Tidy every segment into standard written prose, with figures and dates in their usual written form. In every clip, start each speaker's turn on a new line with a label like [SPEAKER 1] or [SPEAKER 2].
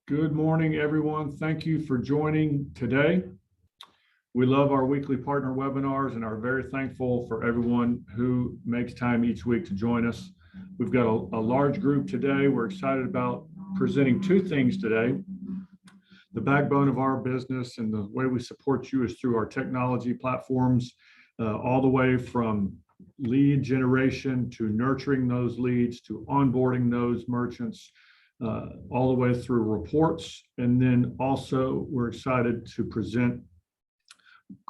[SPEAKER 1] Good morning, everyone. Thank you for joining today. We love our weekly partner webinars and are very thankful for everyone who makes time each week to join us. We've got a large group today. We're excited about presenting two things today. The backbone of our business and the way we support you is through our technology platforms, all the way from lead generation to nurturing those leads to onboarding those merchants, all the way through reports. And then also we're excited to present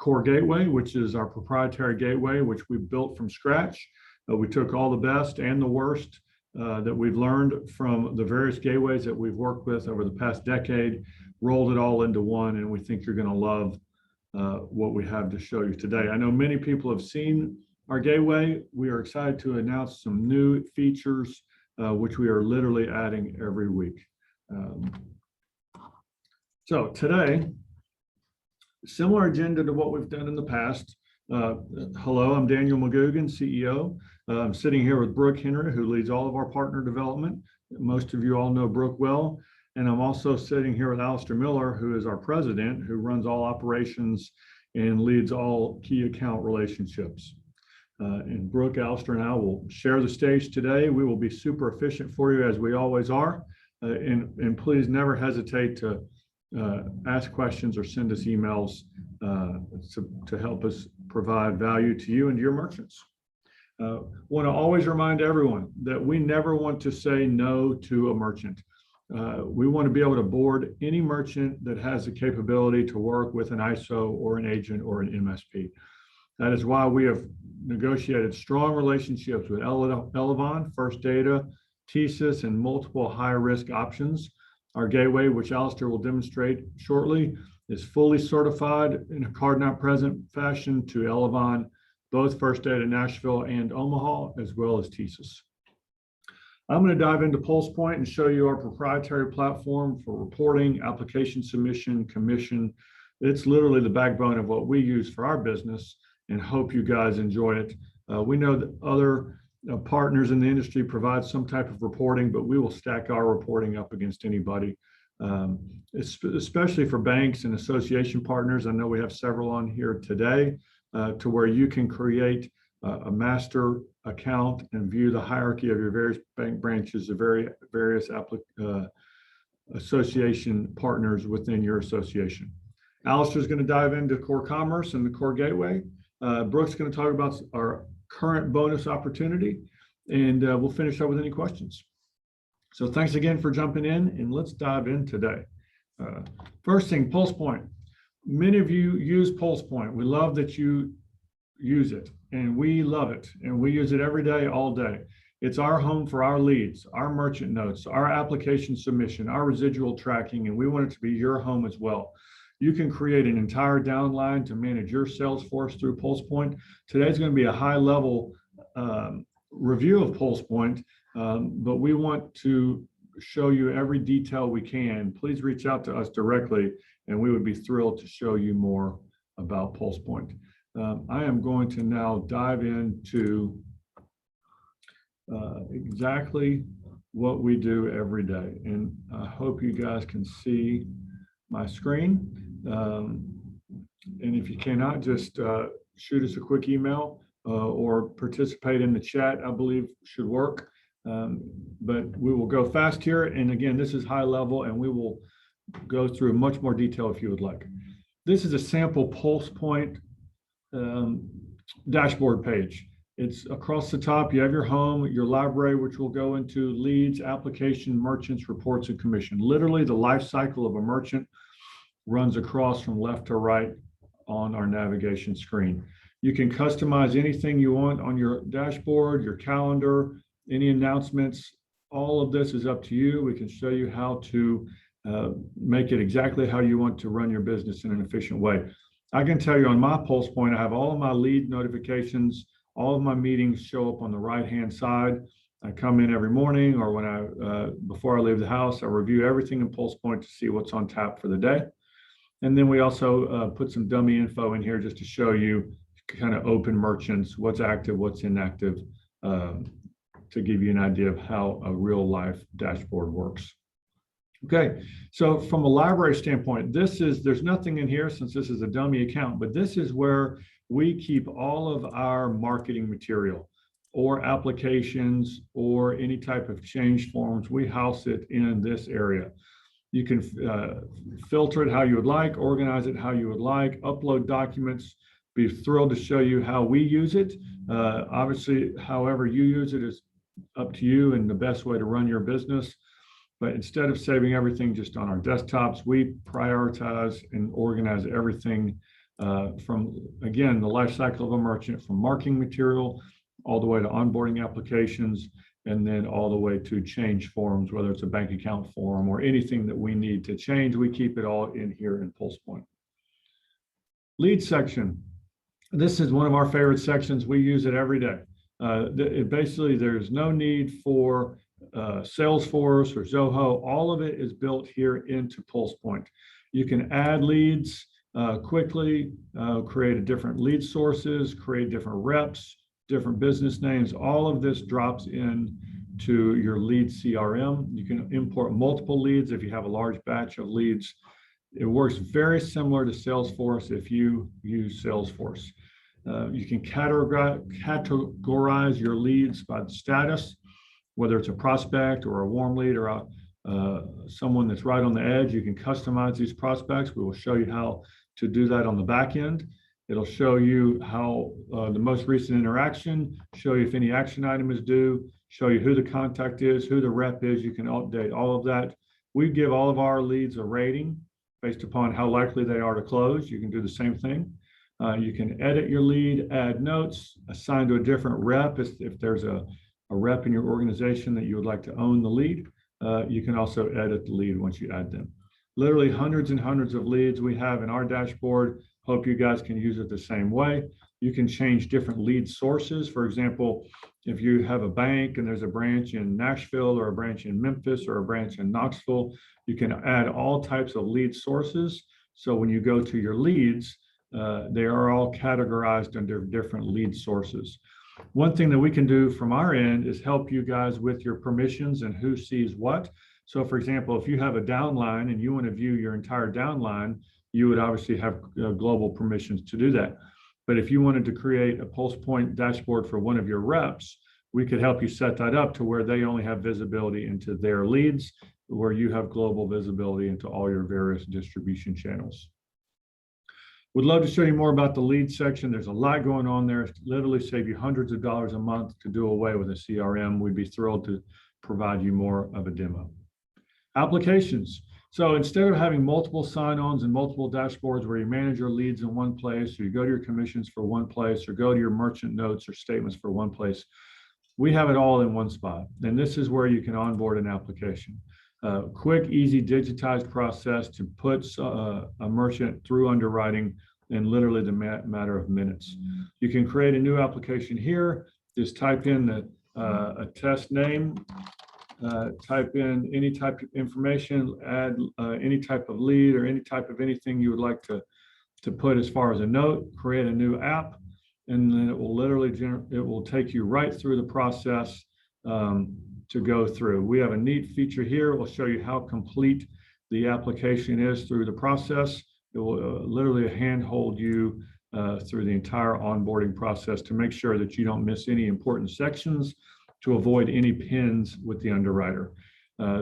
[SPEAKER 1] CoreGateway, which is our proprietary gateway, which we built from scratch. We took all the best and the worst that we've learned from the various gateways that we've worked with over the past decade, rolled it all into one, and we think you're going to love what we have to show you today. I know many people have seen our gateway. We are excited to announce some new features which we are literally adding every week. So today, similar agenda to what we've done in the past. Hello, I'm Daniel McGugan, CEO. I'm sitting here with Brooke Henry, who leads all of our partner development. Most of you all know Brooke well. And I'm also sitting here with Alistair Miller, who is our president, who runs all operations and leads all key account relationships. And Brooke, Alistair, and I will share the stage today. We will be super efficient for you, as we always are. And please never hesitate to ask questions or send us emails to help us provide value to you and to your merchants. Want to always remind everyone that we never want to say no to a merchant. We want to be able to board any merchant that has the capability to work with an ISO or an agent or an MSP. That is why we have negotiated strong relationships with Elevon, First Data, TSYS, and multiple high-risk options. Our gateway, which Alistair will demonstrate shortly, is fully certified in a card-not-present fashion to Elevon, both First Data Nashville and Omaha, as well as TSYS. I'm going to dive into PulsePoint and show you our proprietary platform for reporting, application submission, commission. It's literally the backbone of what we use for our business, and hope you guys enjoy it. We know that other partners in the industry provide some type of reporting, but we will stack our reporting up against anybody, especially for banks and association partners. I know we have several on here today to where you can create a master account and view the hierarchy of your various bank branches, the various association partners within your association. Alistair is going to dive into core commerce and the core gateway. Brooke's going to talk about our current bonus opportunity, and we'll finish up with any questions. So thanks again for jumping in, and let's dive in today. First thing, PulsePoint. Many of you use PulsePoint. We love that you use it, and we love it, and we use it every day, all day. It's our home for our leads, our merchant notes, our application submission, our residual tracking, and we want it to be your home as well. You can create an entire downline to manage your sales force through PulsePoint. Today's going to be a high-level review of PulsePoint, but we want to show you every detail we can. Please reach out to us directly, and we would be thrilled to show you more about PulsePoint. I am going to now dive into exactly what we do every day, and I hope you guys can see my screen. And if you cannot, just shoot us a quick email or participate in the chat, I believe should work. But we will go fast here. And again, this is high level, and we will go through much more detail if you would like. This is a sample PulsePoint dashboard page. It's across the top. You have your home, your library, which will go into leads, application, merchants, reports, and commission. Literally, the life cycle of a merchant runs across from left to right on our navigation screen. You can customize anything you want on your dashboard, your calendar, any announcements. All of this is up to you. We can show you how to make it exactly how you want to run your business in an efficient way. I can tell you on my PulsePoint, I have all of my lead notifications. All of my meetings show up on the right-hand side. I come in every morning, or when before I leave the house, I review everything in PulsePoint to see what's on tap for the day. And then we also put some dummy info in here just to show you kind of open merchants, what's active, what's inactive, to give you an idea of how a real life dashboard works. Okay, so from a library standpoint, there's nothing in here since this is a dummy account, but this is where we keep all of our marketing material or applications or any type of change forms. We house it in this area. You can filter it how you would like, organize it how you would like, upload documents. Be thrilled to show you how we use it. Obviously, however you use it is up to you and the best way to run your business. But instead of saving everything just on our desktops, we prioritize and organize everything from, again, the life cycle of a merchant, from marketing material all the way to onboarding applications, and then all the way to change forms, whether it's a bank account form or anything that we need to change. We keep it all in here in PulsePoint. Lead section. This is one of our favorite sections. We use it every day. Basically, there's no need for Salesforce or Zoho. All of it is built here into PulsePoint. You can add leads quickly, create different lead sources, create different reps, different business names. All of this drops in to your lead CRM. You can import multiple leads if you have a large batch of leads. It works very similar to Salesforce if you use Salesforce. You can categorize your leads by the status, whether it's a prospect or a warm lead or someone that's right on the edge. You can customize these prospects. We will show you how to do that on the back end. It'll show you how the most recent interaction, show you if any action item is due, show you who the contact is, who the rep is. You can update all of that. We give all of our leads a rating based upon how likely they are to close. You can do the same thing. You can edit your lead, add notes, assign to a different rep if there's a rep in your organization that you would like to own the lead. You can also edit the lead once you add them. Literally hundreds and hundreds of leads we have in our dashboard. Hope you guys can use it the same way. You can change different lead sources. For example, if you have a bank and there's a branch in Nashville or a branch in Memphis or a branch in Knoxville, you can add all types of lead sources. So when you go to your leads, they are all categorized under different lead sources. One thing that we can do from our end is help you guys with your permissions and who sees what. So for example, if you have a downline and you want to view your entire downline, you would obviously have global permissions to do that. But if you wanted to create a PulsePoint dashboard for one of your reps, we could help you set that up to where they only have visibility into their leads, where you have global visibility into all your various distribution channels. Would love to show you more about the lead section. There's a lot going on there. It's literally save you hundreds of dollars a month to do away with a CRM. We'd be thrilled to provide you more of a demo. Applications. So instead of having multiple sign-ons and multiple dashboards where you manage your leads in one place, or you go to your commissions for one place, or go to your merchant notes or statements for one place, we have it all in one spot. And this is where you can onboard an application. Quick, easy, digitized process to put a merchant through underwriting in literally the matter of minutes. You can create a new application here. Just type in a test name, type in any type of information, add any type of lead or any type of anything you would like to put as far as a note, create a new app, and then it will literally take you right through the process to go through. We have a neat feature here. We'll show you how complete the application is through the process. It will literally handhold you through the entire onboarding process to make sure that you don't miss any important sections, to avoid any pins with the underwriter.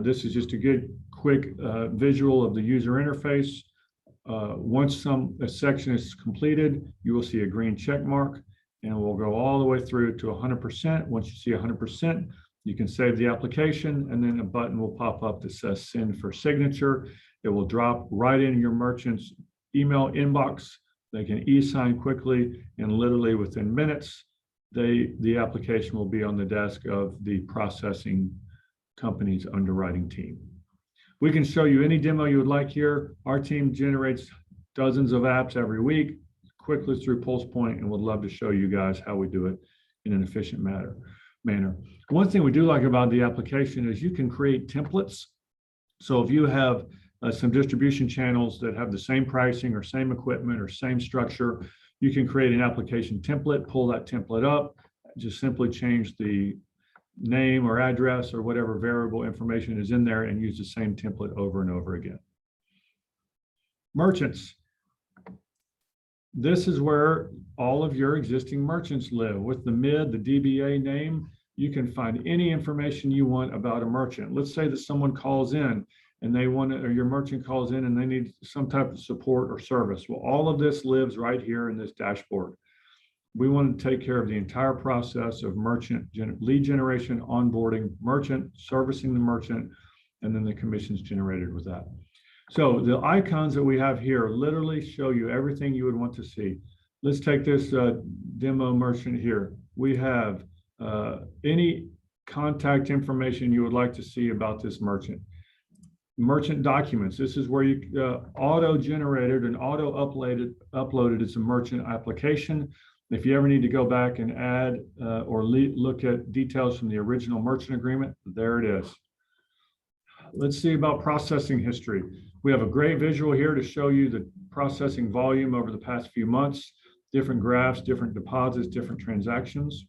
[SPEAKER 1] This is just a good, quick visual of the user interface. Once a section is completed, you will see a green check mark, and we'll go all the way through to 100%. Once you see 100%, you can save the application, and then a button will pop up that says send for signature. It will drop right in your merchant's email inbox. They can e-sign quickly, and literally within minutes, the application will be on the desk of the processing company's underwriting team. We can show you any demo you would like here. Our team generates dozens of apps every week, quickly through PulsePoint, and would love to show you guys how we do it in an efficient manner. One thing we do like about the application is you can create templates. So if you have some distribution channels that have the same pricing or same equipment or same structure, you can create an application template, pull that template up, just simply change the name or address or whatever variable information is in there and use the same template over and over again. Merchants. This is where all of your existing merchants live. With the MID, the DBA name, you can find any information you want about a merchant. Let's say that someone calls in and they want to, or your merchant calls in and they need some type of support or service. Well, all of this lives right here in this dashboard. We want to take care of the entire process of merchant lead generation, onboarding, merchant, servicing the merchant, and then the commissions generated with that. So the icons that we have here literally show you everything you would want to see. Let's take this demo merchant here. We have any contact information you would like to see about this merchant. Merchant documents. This is where you auto-generated and auto-uploaded. It's a merchant application. If you ever need to go back and add or look at details from the original merchant agreement, there it is. Let's see about processing history. We have a great visual here to show you the processing volume over the past few months, different graphs, different deposits, different transactions.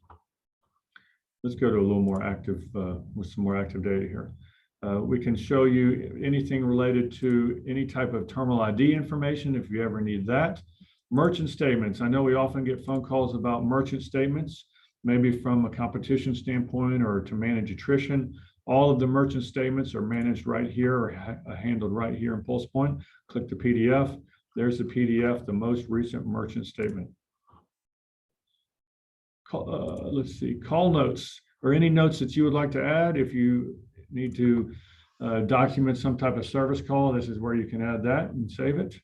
[SPEAKER 1] Let's go to a little more active, with some more active data here. We can show you anything related to any type of terminal ID information if you ever need that. Merchant statements. I know we often get phone calls about merchant statements, maybe from a competition standpoint or to manage attrition. All of the merchant statements are managed right here or handled right here in PulsePoint. Click the PDF. There's the PDF, the most recent merchant statement. Let's see, call notes or any notes that you would like to add. If you need to document some type of service call, this is where you can add that and save it.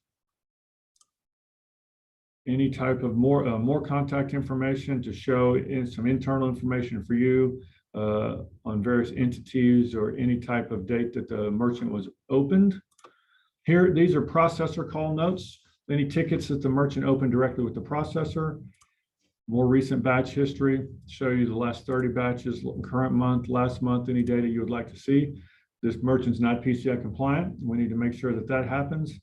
[SPEAKER 1] Any type of more contact information to show some internal information for you on various entities or any type of date that the merchant was opened. Here, these are processor call notes. Any tickets that the merchant opened directly with the processor. More recent batch history, show you the last 30 batches, current month, last month, any data you would like to see. This merchant's not PCI compliant. We need to make sure that that happens.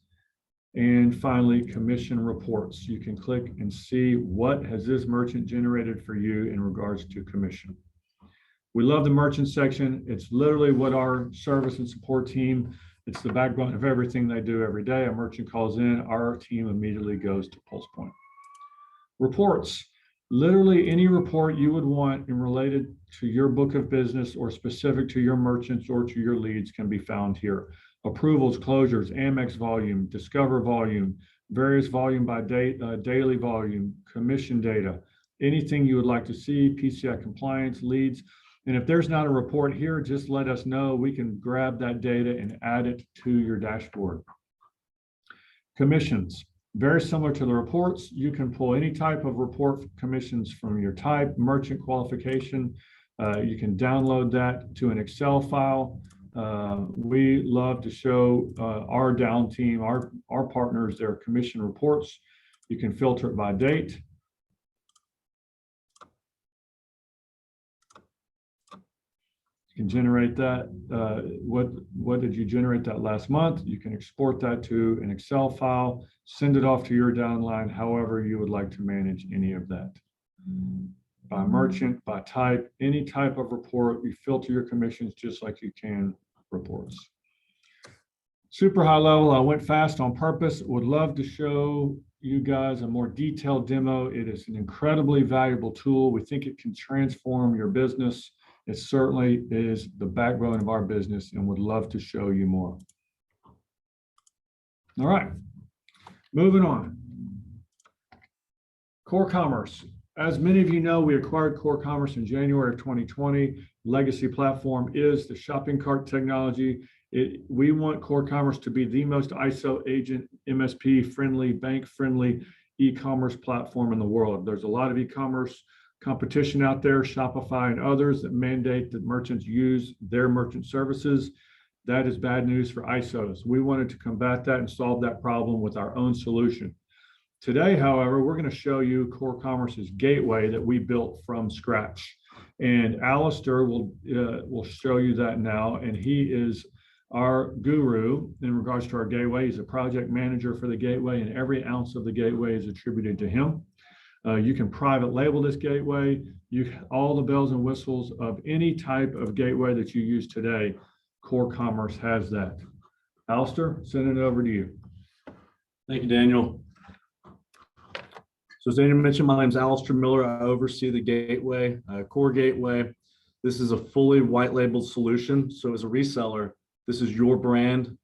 [SPEAKER 1] And finally, commission reports. You can click and see what has this merchant generated for you in regards to commission. We love the merchant section. It's literally what our service and support team, it's the backbone of everything they do every day. A merchant calls in, our team immediately goes to PulsePoint. Reports. Literally any report you would want in related to your book of business or specific to your merchants or to your leads can be found here. Approvals, closures, Amex volume, Discover volume, various volume by date, daily volume, commission data, anything you would like to see, PCI compliance, leads. And if there's not a report here, just let us know. We can grab that data and add it to your dashboard. Commissions. Very similar to the reports, you can pull any type of report commissions from your type, merchant qualification. You can download that to an Excel file. We love to show our down team, our partners, their commission reports. You can filter it by date. You can generate that. What did you generate that last month? You can export that to an Excel file, send it off to your downline, however you would like to manage any of that. By merchant, by type, any type of report, you filter your commissions just like you can reports. Super high level, I went fast on purpose. Would love to show you guys a more detailed demo. It is an incredibly valuable tool. We think it can transform your business. It certainly is the backbone of our business and would love to show you more. All right, moving on. Core Commerce. As many of you know, we acquired Core Commerce in January of 2020. Legacy platform is the shopping cart technology. We want Core Commerce to be the most ISO agent, MSP friendly, bank friendly e-commerce platform in the world. There's a lot of e-commerce competition out there, Shopify and others, that mandate that merchants use their merchant services. That is bad news for ISOs. We wanted to combat that and solve that problem with our own solution. Today, however, we're going to show you Core Commerce's gateway that we built from scratch. And Alistair will show you that now. And he is our guru in regards to our gateway. He's a project manager for the gateway, and every ounce of the gateway is attributed to him. You can private label this gateway. All the bells and whistles of any type of gateway that you use today, Core Commerce has that. Alistair, send it over to you.
[SPEAKER 2] Thank you, Daniel. So as Daniel mentioned, my name is Alistair Miller. I oversee the gateway, CoreGateway. This is a fully white labeled solution. So as a reseller, this is your brand,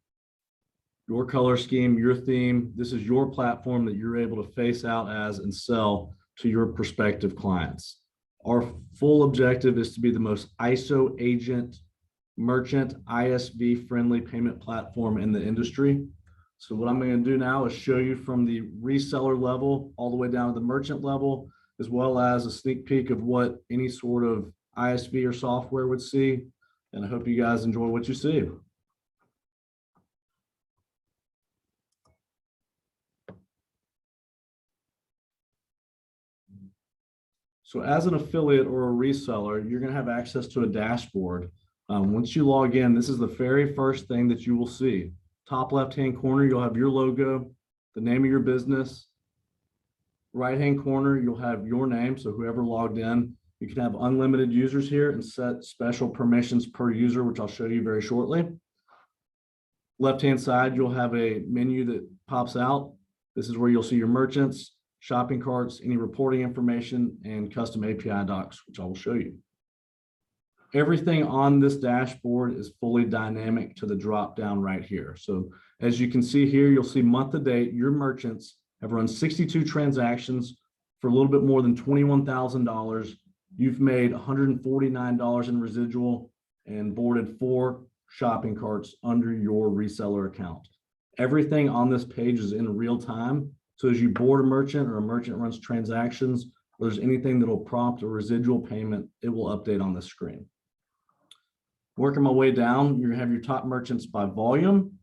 [SPEAKER 2] your color scheme, your theme. This is your platform that you're able to face out as and sell to your prospective clients. Our full objective is to be the most ISO agent, merchant, ISV friendly payment platform in the industry. So what I'm going to do now is show you from the reseller level all the way down to the merchant level, as well as a sneak peek of what any sort of ISV or software would see. And I hope you guys enjoy what you see. So as an affiliate or a reseller, you're going to have access to a dashboard. Once you log in, this is the very first thing that you will see. Top left-hand corner, you'll have your logo, the name of your business. Right-hand corner, you'll have your name. So whoever logged in, you can have unlimited users here and set special permissions per user, which I'll show you very shortly. Left-hand side, you'll have a menu that pops out. This is where you'll see your merchants, shopping carts, any reporting information, and custom API docs, which I will show you. Everything on this dashboard is fully dynamic to the drop down right here. So as you can see here, you'll see month to date, your merchants have run 62 transactions for a little bit more than $21,000. You've made $149 in residual and boarded 4 shopping carts under your reseller account. Everything on this page is in real time. So as you board a merchant or a merchant runs transactions, or there's anything that will prompt a residual payment, it will update on the screen. Working my way down, you're gonna have your top merchants by volume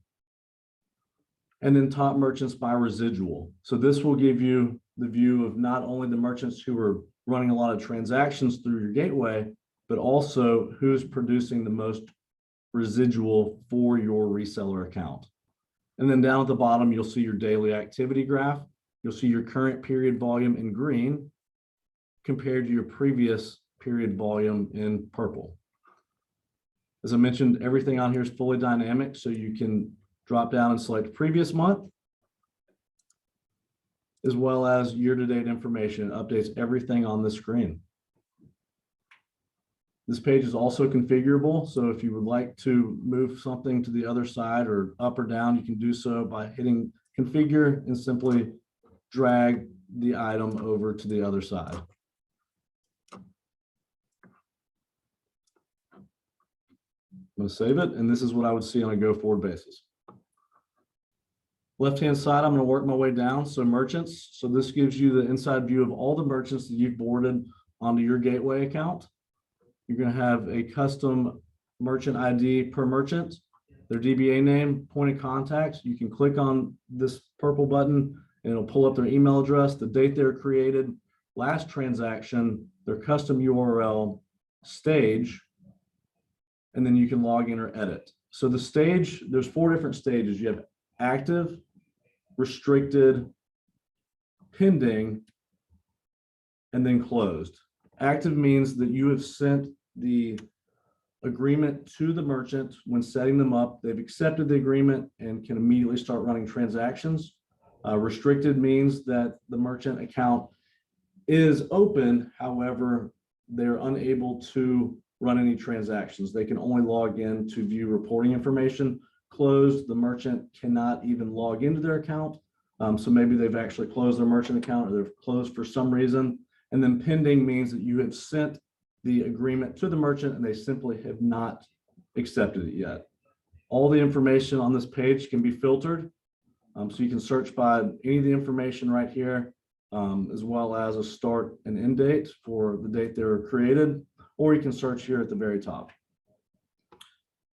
[SPEAKER 2] and then top merchants by residual. So this will give you the view of not only the merchants who are running a lot of transactions through your gateway, but also who's producing the most residual for your reseller account. And then down at the bottom, you'll see your daily activity graph. You'll see your current period volume in green compared to your previous period volume in purple. As I mentioned, everything on here is fully dynamic, so you can drop down and select previous month, as well as year-to-date information. It updates everything on the screen. This page is also configurable, so if you would like to move something to the other side or up or down, you can do so by hitting configure and simply drag the item over to the other side. I'm going to save it, and this is what I would see on a go-forward basis. Left-hand side, I'm going to work my way down. So merchants, so this gives you the inside view of all the merchants that you've boarded onto your gateway account. You're going to have a custom merchant ID per merchant, their DBA name, point of contact. You can click on this purple button and it'll pull up their email address, the date they were created, last transaction, their custom URL, stage, and then you can log in or edit. So the stage, there's 4 different stages. You have active, restricted, pending, and then closed. Active means that you have sent the agreement to the merchant when setting them up. They've accepted the agreement and can immediately start running transactions. Restricted means that the merchant account is open, however, they're unable to run any transactions. They can only log in to view reporting information. Closed, the merchant cannot even log into their account. So maybe they've actually closed their merchant account or they've closed for some reason. And then pending means that you have sent the agreement to the merchant and they simply have not accepted it yet. All the information on this page can be filtered. So you can search by any of the information right here, as well as a start and end date for the date they were created, or you can search here at the very top.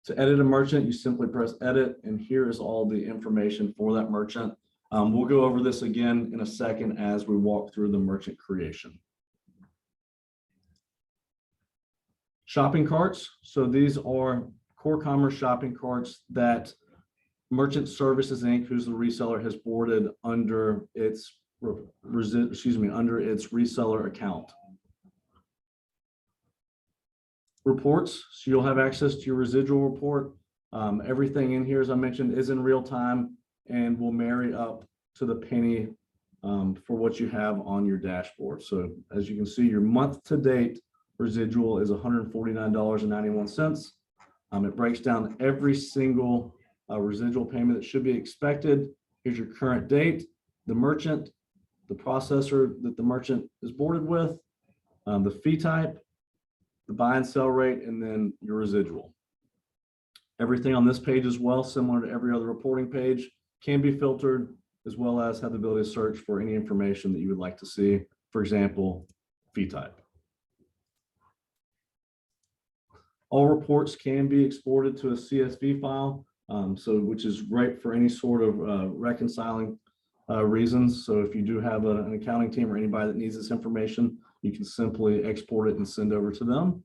[SPEAKER 2] To edit a merchant, you simply press edit, and here is all the information for that merchant. We'll go over this again in a second as we walk through the merchant creation. Shopping carts. So these are Core Commerce shopping carts that Merchant Services Inc., who's the reseller, has boarded under its under its reseller account. Reports, so you'll have access to your residual report. Everything in here, as I mentioned, is in real time and will marry up to the penny for what you have on your dashboard. So as you can see, your month to date residual is $149.91. It breaks down every single residual payment that should be expected. Here's your current date, the merchant, the processor that the merchant is boarded with, the fee type, the buy and sell rate, and then your residual. Everything on this page as well, similar to every other reporting page, can be filtered, as well as have the ability to search for any information that you would like to see. For example, fee type. All reports can be exported to a CSV file, which is great for any sort of reconciling reasons. So if you do have an accounting team or anybody that needs this information, you can simply export it and send over to them.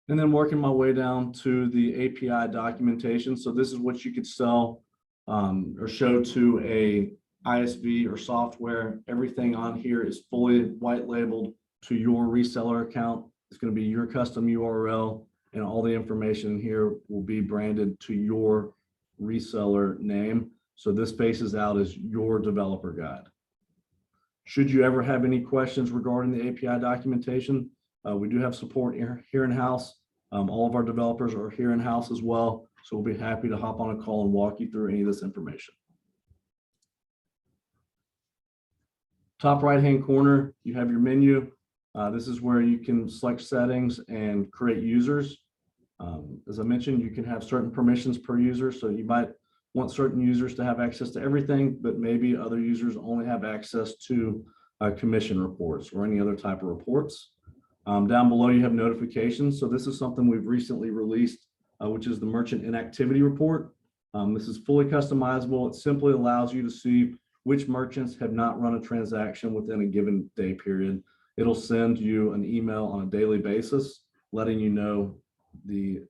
[SPEAKER 2] And then working my way down to the API documentation. So this is what you could sell or show to a ISV or software. Everything on here is fully white labeled to your reseller account. It's going to be your custom URL, and all the information here will be branded to your reseller name. So this faces out as your developer guide. Should you ever have any questions regarding the API documentation, we do have support here in-house. All of our developers are here in-house as well. So we'll be happy to hop on a call and walk you through any of this information. Top right-hand corner, you have your menu. This is where you can select settings and create users. As I mentioned, you can have certain permissions per user. So you might want certain users to have access to everything, but maybe other users only have access to commission reports or any other type of reports. Down below, you have notifications. So this is something we've recently released, which is the merchant inactivity report. This is fully customizable. It simply allows you to see which merchants have not run a transaction within a given day period. It'll send you an email on a daily basis, letting you know the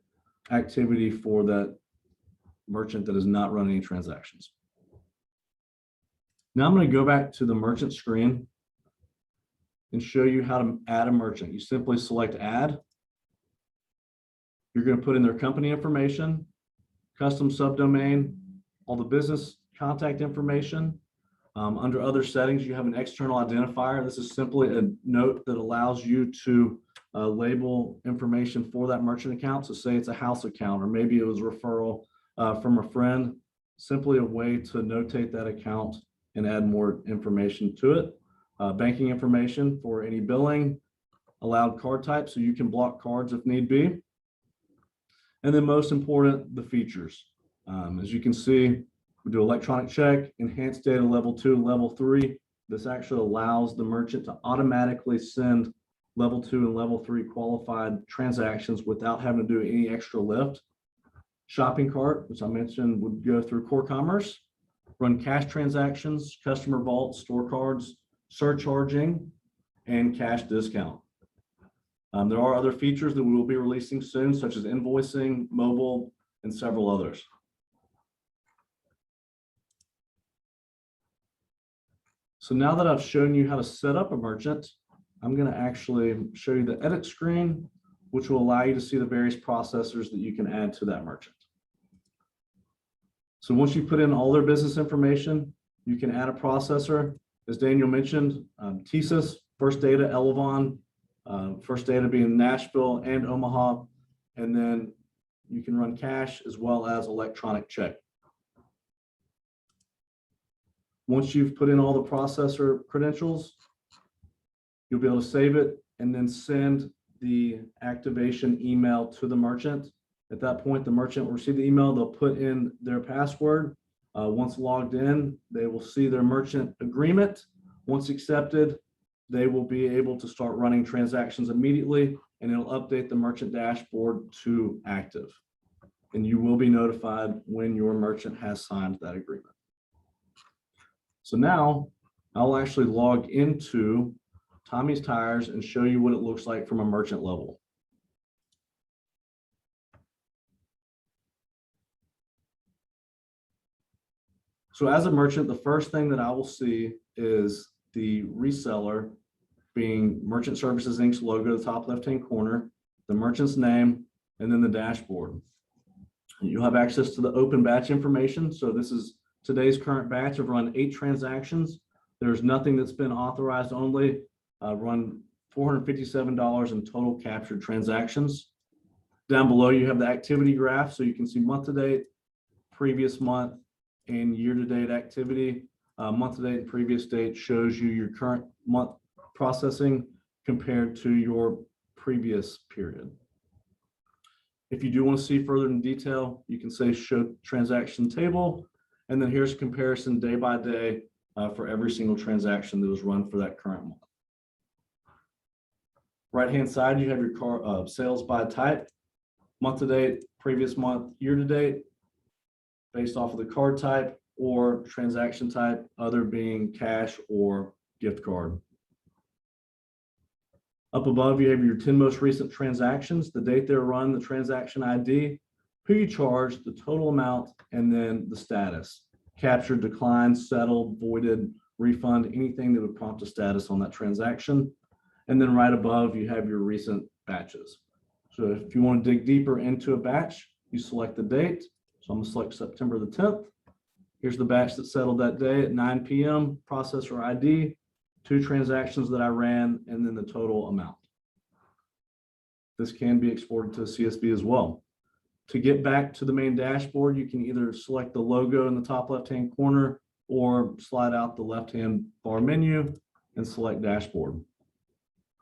[SPEAKER 2] activity for that merchant that has not run any transactions. Now I'm going to go back to the merchant screen and show you how to add a merchant. You simply select add. You're going to put in their company information, custom subdomain, all the business contact information. Under other settings, you have an external identifier. This is simply a note that allows you to label information for that merchant account. So say it's a house account, or maybe it was a referral from a friend, simply a way to notate that account and add more information to it. Banking information for any billing, allowed card type, so you can block cards if need be. And then most important, the features. As you can see, we do electronic check, enhanced data level 2, level 3. This actually allows the merchant to automatically send level 2 and level 3 qualified transactions without having to do any extra lift. Shopping cart, which I mentioned, would go through Core Commerce, run cash transactions, customer vault, store cards, surcharging, and cash discount. There are other features that we will be releasing soon, such as invoicing, mobile, and several others. So now that I've shown you how to set up a merchant, I'm going to actually show you the edit screen, which will allow you to see the various processors that you can add to that merchant. So once you put in all their business information, you can add a processor. As Daniel mentioned, TSYS, First Data, Elevon, First Data being Nashville and Omaha, and then you can run cash as well as electronic check. Once you've put in all the processor credentials, you'll be able to save it and then send the activation email to the merchant. At that point, the merchant will receive the email. They'll put in their password. Once logged in, they will see their merchant agreement. Once accepted, they will be able to start running transactions immediately, and it'll update the merchant dashboard to active. And you will be notified when your merchant has signed that agreement. So now I'll actually log into Tommy's Tires and show you what it looks like from a merchant level. So as a merchant, the first thing that I will see is the reseller being Merchant Services Inc.'s logo at the top left-hand corner, the merchant's name, and then the dashboard. You'll have access to the open batch information. So this is today's current batch. I've run 8 transactions. There's nothing that's been authorized only. Run $457 in total captured transactions. Down below, you have the activity graph. So you can see month to date, previous month, and year to date activity. Month to date and previous date shows you your current month processing compared to your previous period. If you do want to see further in detail, you can say show transaction table, and then here's comparison day by day for every single transaction that was run for that current month. Right-hand side, you have your sales by type, month to date, previous month, year to date, based off of the card type or transaction type, other being cash or gift card. Up above, you have your 10 most recent transactions, the date they're run, the transaction ID, who you charged, the total amount, and then the status. Captured, declined, settled, voided, refund, anything that would prompt a status on that transaction. And then right above, you have your recent batches. So if you want to dig deeper into a batch, you select the date. So I'm going to select September the 10th. Here's the batch that settled that day at 9 p.m., processor ID, 2 transactions that I ran, and then the total amount. This can be exported to a CSV as well. To get back to the main dashboard, you can either select the logo in the top left-hand corner or slide out the left-hand bar menu and select dashboard.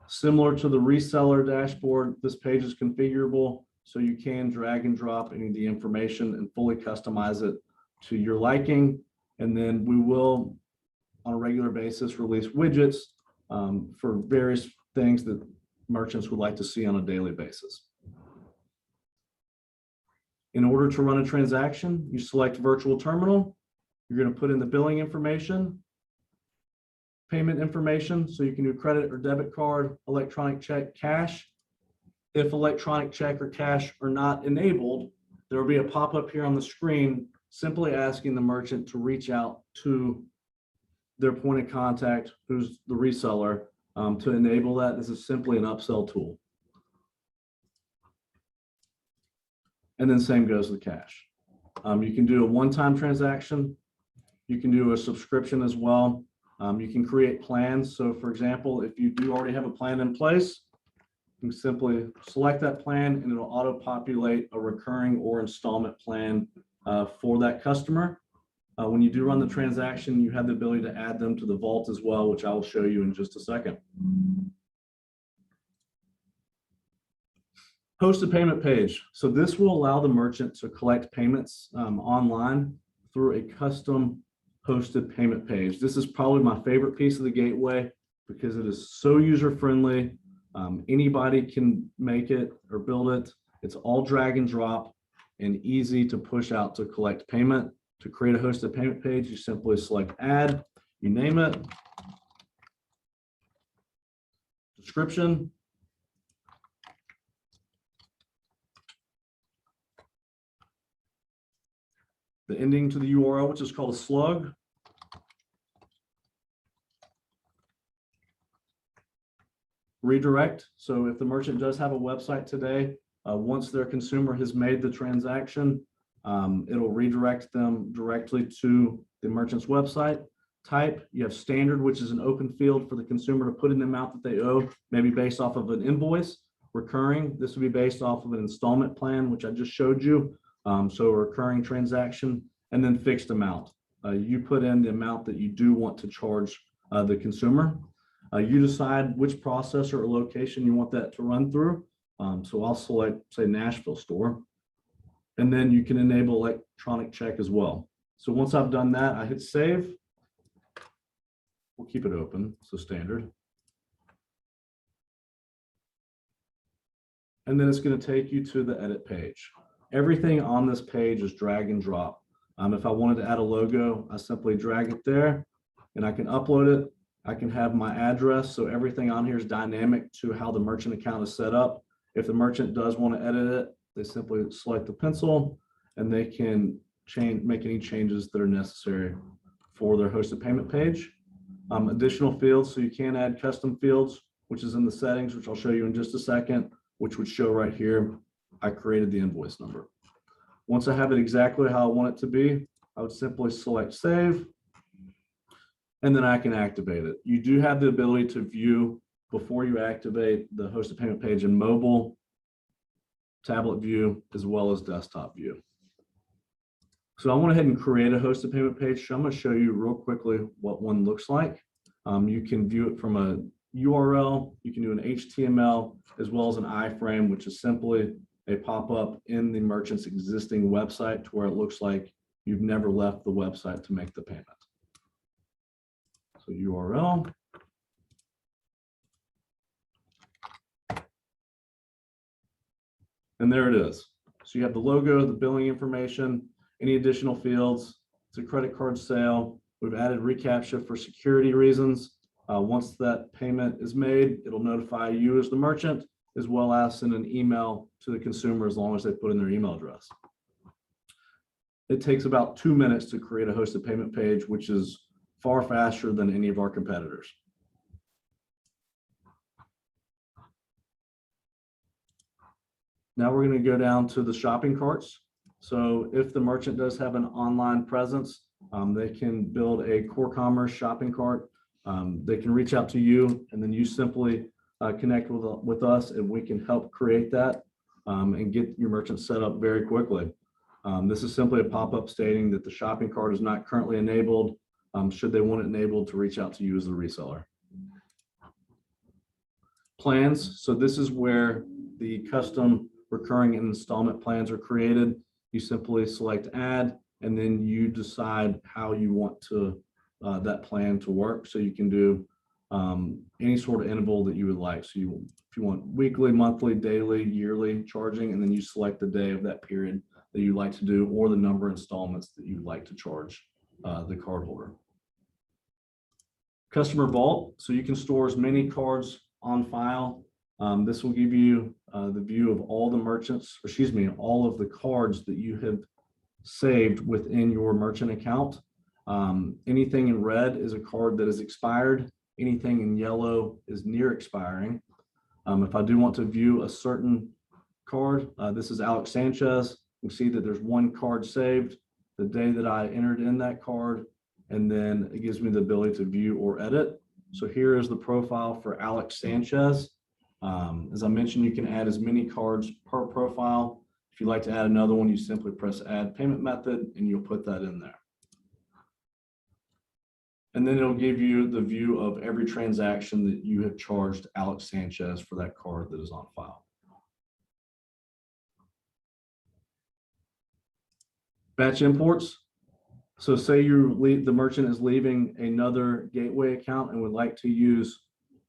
[SPEAKER 2] Similar to the reseller dashboard, this page is configurable, so you can drag and drop any of the information and fully customize it to your liking. And then we will, on a regular basis, release widgets for various things that merchants would like to see on a daily basis. In order to run a transaction, you select virtual terminal. You're going to put in the billing information, payment information, so you can do credit or debit card, electronic check, cash. If electronic check or cash are not enabled, there will be a pop-up here on the screen simply asking the merchant to reach out to their point of contact, who's the reseller, to enable that. This is simply an upsell tool. And then same goes with cash. You can do a one-time transaction. You can do a subscription as well. You can create plans. So for example, if you do already have a plan in place, you can simply select that plan and it'll auto-populate a recurring or installment plan for that customer. When you do run the transaction, you have the ability to add them to the vault as well, which I will show you in just a second. Hosted payment page. So this will allow the merchant to collect payments online through a custom hosted payment page. This is probably my favorite piece of the gateway because it is so user-friendly. Anybody can make it or build it. It's all drag and drop and easy to push out to collect payment. To create a hosted payment page, you simply select add, you name it, description, the ending to the URL, which is called a slug, redirect. So if the merchant does have a website today, once their consumer has made the transaction, it'll redirect them directly to the merchant's website. Type, you have standard, which is an open field for the consumer to put in the amount that they owe, maybe based off of an invoice. Recurring, this would be based off of an installment plan, which I just showed you. So a recurring transaction, and then fixed amount. You put in the amount that you do want to charge the consumer. You decide which processor or location you want that to run through. So I'll select, say, Nashville store. And then you can enable electronic check as well. So once I've done that, I hit save. We'll keep it open, so standard. And then it's going to take you to the edit page. Everything on this page is drag and drop. If I wanted to add a logo, I simply drag it there and I can upload it. I can have my address. So everything on here is dynamic to how the merchant account is set up. If the merchant does want to edit it, they simply select the pencil and they can make any changes that are necessary for their hosted payment page. Additional fields, so you can add custom fields, which is in the settings, which I'll show you in just a second, which would show right here. I created the invoice number. Once I have it exactly how I want it to be, I would simply select save, and then I can activate it. You do have the ability to view before you activate the hosted payment page in mobile, tablet view, as well as desktop view. So I went ahead and create a hosted payment page. So I'm going to show you real quickly what one looks like. You can view it from a URL, you can do an HTML, as well as an iframe, which is simply a pop-up in the merchant's existing website to where it looks like you've never left the website to make the payment. So URL. And there it is. So you have the logo, the billing information, any additional fields. It's a credit card sale. We've added reCAPTCHA for security reasons. Once that payment is made, it'll notify you as the merchant, as well as send an email to the consumer as long as they put in their email address. It takes about 2 minutes to create a hosted payment page, which is far faster than any of our competitors. Now we're going to go down to the shopping carts. So if the merchant does have an online presence, they can build a core commerce shopping cart. They can reach out to you, and then you simply connect with us, and we can help create that and get your merchant set up very quickly. This is simply a pop-up stating that the shopping cart is not currently enabled. Should they want it enabled, to reach out to you as the reseller. Plans. So this is where the custom recurring installment plans are created. You simply select add, and then you decide how you want to that plan to work. So you can do any sort of interval that you would like. So if you want weekly, monthly, daily, yearly charging, and then you select the day of that period that you'd like to do, or the number of installments that you'd like to charge the cardholder. Customer vault. So you can store as many cards on file. This will give you the view of all the merchants, all of the cards that you have saved within your merchant account. Anything in red is a card that is expired. Anything in yellow is near expiring. If I do want to view a certain card, this is Alex Sanchez. You can see that there's one card saved, the day that I entered in that card, and then it gives me the ability to view or edit. So here is the profile for Alex Sanchez. As I mentioned, you can add as many cards per profile. If you'd like to add another one, you simply press add payment method and you'll put that in there. And then it'll give you the view of every transaction that you have charged Alex Sanchez for that card that is on file. Batch imports. So say the merchant is leaving another gateway account and would like to use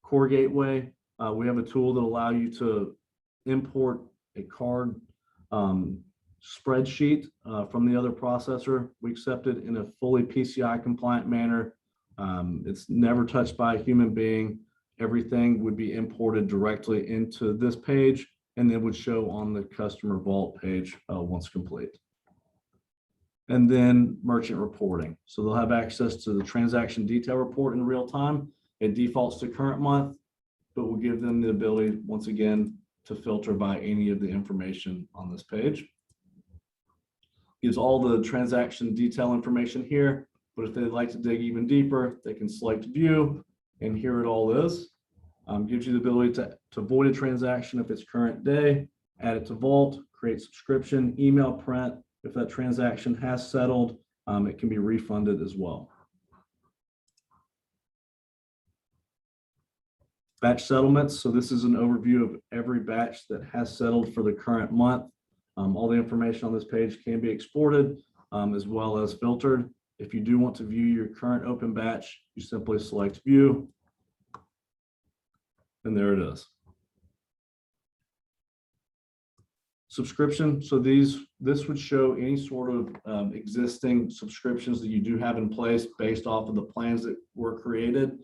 [SPEAKER 2] CoreGateway. We have a tool that allows you to import a card spreadsheet from the other processor. We accept it in a fully PCI compliant manner. It's never touched by a human being. Everything would be imported directly into this page and then would show on the customer vault page once complete. And then merchant reporting. So they'll have access to the transaction detail report in real time. It defaults to current month, but will give them the ability, once again, to filter by any of the information on this page. Gives all the transaction detail information here, but if they'd like to dig even deeper, they can select view, and here it all is. Gives you the ability to void a transaction if it's current day, add it to vault, create subscription, email print. If that transaction has settled, it can be refunded as well. Batch settlements. So this is an overview of every batch that has settled for the current month. All the information on this page can be exported as well as filtered. If you do want to view your current open batch, you simply select view, and there it is. Subscription. So this would show any sort of existing subscriptions that you do have in place based off of the plans that were created.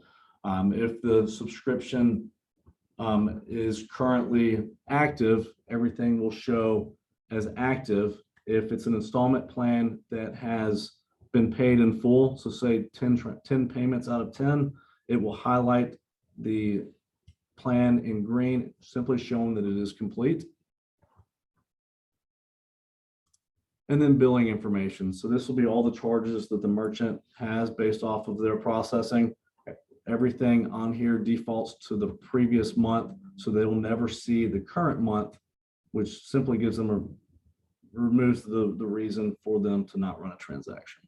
[SPEAKER 2] If the subscription is currently active, everything will show as active. If it's an installment plan that has been paid in full, so say 10 payments out of 10, it will highlight the plan in green, simply showing that it is complete. And then billing information. So this will be all the charges that the merchant has based off of their processing. Everything on here defaults to the previous month, so they will never see the current month, which simply gives them removes the reason for them to not run a transaction.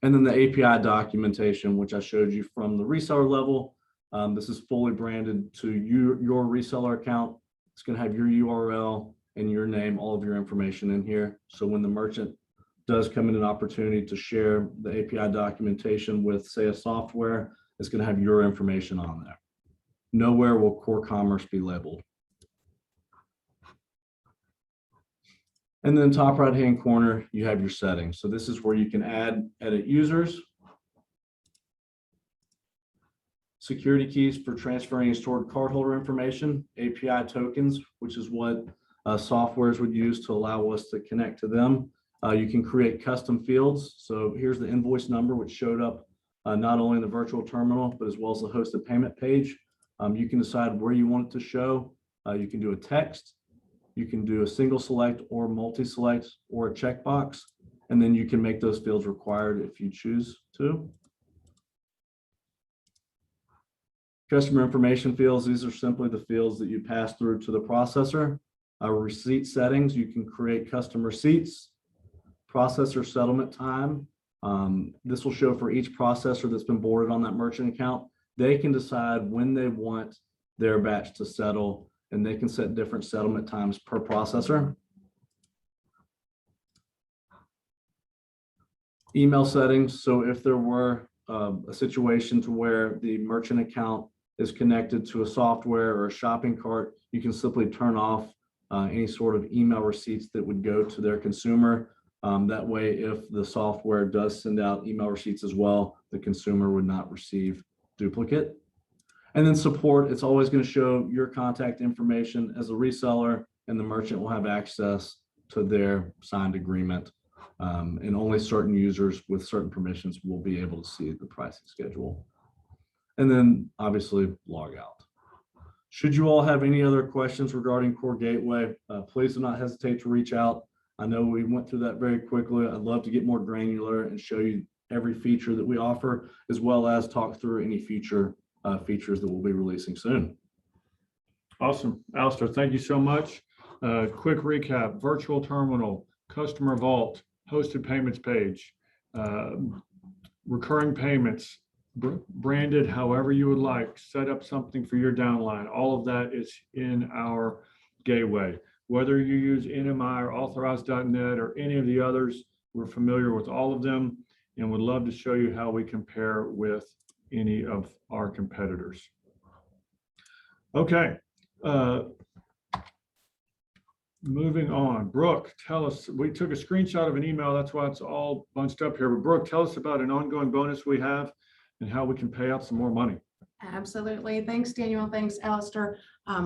[SPEAKER 2] And then the API documentation, which I showed you from the reseller level. This is fully branded to your reseller account. It's going to have your URL and your name, all of your information in here. So when the merchant does come in an opportunity to share the API documentation with, say, a software, it's going to have your information on there. Nowhere will core commerce be labeled. And then top right-hand corner, you have your settings. So this is where you can edit users, security keys for transferring and stored cardholder information, API tokens, which is what softwares would use to allow us to connect to them. You can create custom fields. So here's the invoice number, which showed up not only in the virtual terminal, but as well as the hosted payment page. You can decide where you want it to show. You can do a text. You can do a single select or multi-select or a checkbox, and then you can make those fields required if you choose to. Customer information fields, these are simply the fields that you pass through to the processor. Receipt settings, you can create custom receipts. Processor settlement time, this will show for each processor that's been boarded on that merchant account. They can decide when they want their batch to settle, and they can set different settlement times per processor. Email settings, so if there were a situation to where the merchant account is connected to a software or a shopping cart, you can simply turn off any sort of email receipts that would go to their consumer. That way, if the software does send out email receipts as well, the consumer would not receive duplicate. And then support, it's always going to show your contact information as a reseller, and the merchant will have access to their signed agreement. And only certain users with certain permissions will be able to see the pricing schedule. And then obviously log out. Should you all have any other questions regarding CoreGateway, please do not hesitate to reach out. I know we went through that very quickly. I'd love to get more granular and show you every feature that we offer, as well as talk through any future features that we'll be releasing soon.
[SPEAKER 1] Awesome. Alistair, thank you so much. Quick recap: virtual terminal, customer vault, hosted payments page, recurring payments, branded however you would like, set up something for your downline. All of that is in our gateway. Whether you use NMI or authorized.net or any of the others, we're familiar with all of them and would love to show you how we compare with any of our competitors. Okay, moving on. Brooke, tell us, we took a screenshot of an email, that's why it's all bunched up here, but Brooke, tell us about an ongoing bonus we have and how we can pay out some more money.
[SPEAKER 3] Absolutely. Thanks, Daniel. Thanks, Alistair.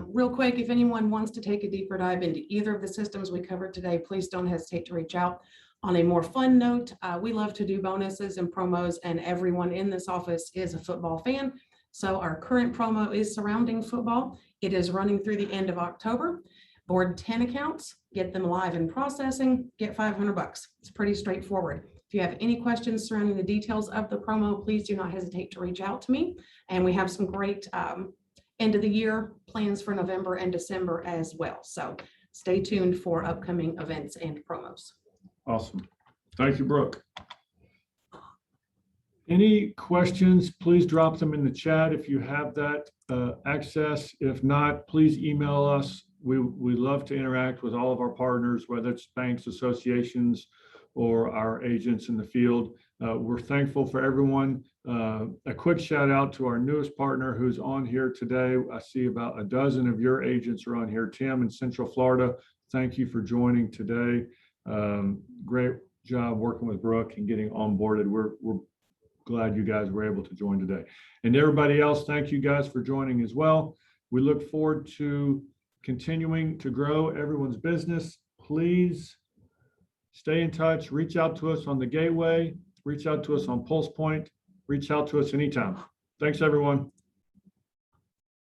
[SPEAKER 3] Real quick, if anyone wants to take a deeper dive into either of the systems we covered today, please don't hesitate to reach out. On a more fun note, we love to do bonuses and promos, and everyone in this office is a football fan. So our current promo is surrounding football. It is running through the end of October. Board 10 accounts, get them live and processing, get $500. It's pretty straightforward. If you have any questions surrounding the details of the promo, please do not hesitate to reach out to me. And we have some great end of the year plans for November and December as well. So stay tuned for upcoming events and promos.
[SPEAKER 1] Awesome. Thank you, Brooke. Any questions, please drop them in the chat if you have that access. If not, please email us. We love to interact with all of our partners, whether it's banks, associations, or our agents in the field. We're thankful for everyone. A quick shout out to our newest partner who's on here today. I see about a dozen of your agents are on here. Tim in Central Florida, thank you for joining today. Great job working with Brooke and getting onboarded. We're glad you guys were able to join today. And everybody else, thank you guys for joining as well. We look forward to continuing to grow everyone's business. Please stay in touch, reach out to us on the Gateway, reach out to us on PulsePoint, reach out to us anytime. Thanks, everyone.